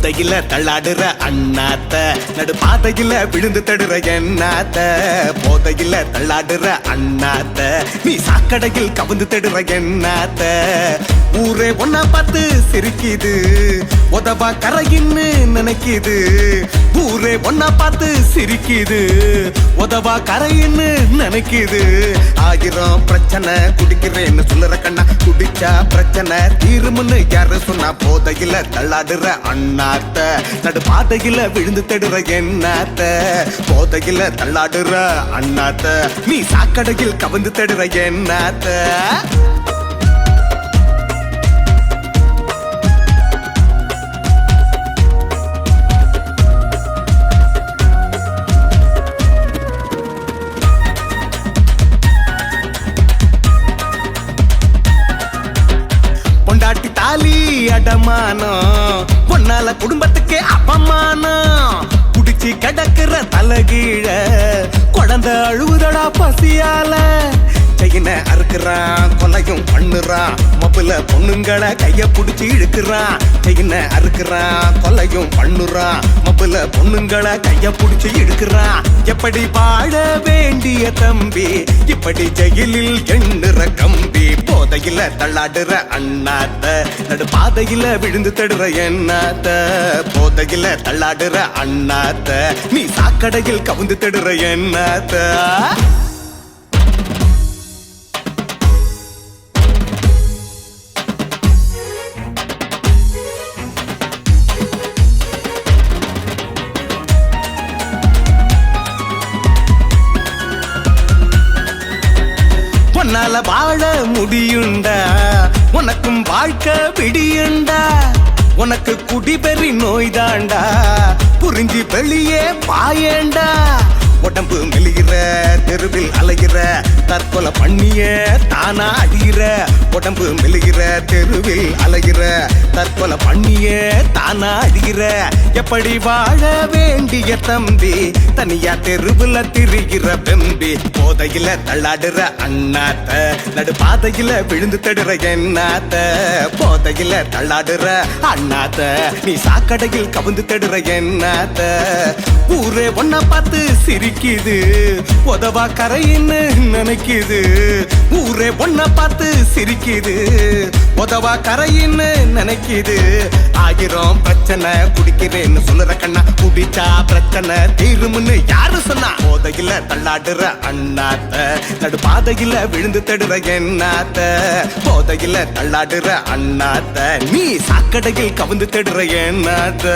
போதையில தள்ளாடுற அண்ணாத்த நடு பாதையில விழுந்து தடுற எண்ணாத்த போதையில தள்ளாடுற அண்ணாத்த நீ சாக்கடையில் கவுந்து தடுற எண்ணாத்த ஊரே ஒன்னா பார்த்து சிரிக்குது உதவா கரையின்னு நினைக்குது ஊரே ஒன்னா பார்த்து சிரிக்குது உதவா கரையின்னு நினைக்குது ஆயிரம் பிரச்சனை குடிக்கிறேன்னு சொல்லுற கண்ணா குடிச்சா பிரச்சனை தீருமுன்னு யாரு சொன்னா போதையில தள்ளாடுற அண்ணாத்த நடு பாதையில விழுந்து தடுற எண்ணாத்த போதையில தள்ளாடுற அண்ணாத்த நீ சாக்கடையில் கவுந்து தடுற எண்ணாத்த பொண்டாட்டி தாலி அடமானம் பொன்னால குடும்பத்துக்கே அப்பமானம் குடிச்சு கிடக்குற தலகீழ குழந்தை அழுவுதடா பசியால செயின அறுக்குறான் கொலையும் பண்ணுறான் மப்புல பொண்ணுங்களை கைய புடிச்சு இழுக்கிறான் செயின அறுக்குறான் கொலையும் பண்ணுறான் மப்புல பொண்ணுங்களை கைய புடிச்சு இழுக்கிறான் எப்படி வாழ வேண்டிய தம்பி இப்படி ஜெயிலில் எண்ணுற கம்பி போதையில தள்ளாடுற அண்ணாத்த நடு பாதையில விழுந்து தடுற எண்ணாத்த போதையில தள்ளாடுற அண்ணாத்த நீ சாக்கடையில் கவுந்து தடுற எண்ணாத்த உன்னால வாழ முடியுண்டா உனக்கும் வாழ்க்கை விடியுண்டா உனக்கு குடிபெறி நோய்தாண்டா புரிஞ்சு வெளியே பாயேண்டா உடம்பு மெலிகிற தெருவில் அலைகிற தற்கொலை பண்ணிய தானா அடிகிற உடம்பு மெலிகிற தெருவில் அலைகிற தற்கொலை பண்ணிய தானா அடிகிற எப்படி வாழ வேண்டிய தம்பி தனியா தெருவுல திரிகிற பெம்பி போதையில தள்ளாடுற அண்ணாத்த நடு பாதையில விழுந்து தடுற எண்ணாத்த போதையில தள்ளாடுற அண்ணாத்த நீ சாக்கடையில் கவுந்து தடுற எண்ணாத்த ஊரே ஒன்னா பார்த்து சிரிக்குது உதவா கரையின்னு நினைக்குது ஊரே ஒன்னா பார்த்து சிரிக்குது உதவா கரையின்னு நினைக்குது ஆயிரம் பிரச்சனை குடிக்கிறேன்னு சொல்லுற கண்ணா குடிச்சா பிரச்சனை தீருமுன்னு யாரு சொன்னா போதையில தள்ளாடுற அண்ணாத்த நடு பாதையில விழுந்து தடுற எண்ணாத்த போதையில தள்ளாடுற அண்ணாத்த நீ சாக்கடையில் கவுந்து தடுற எண்ணாத்த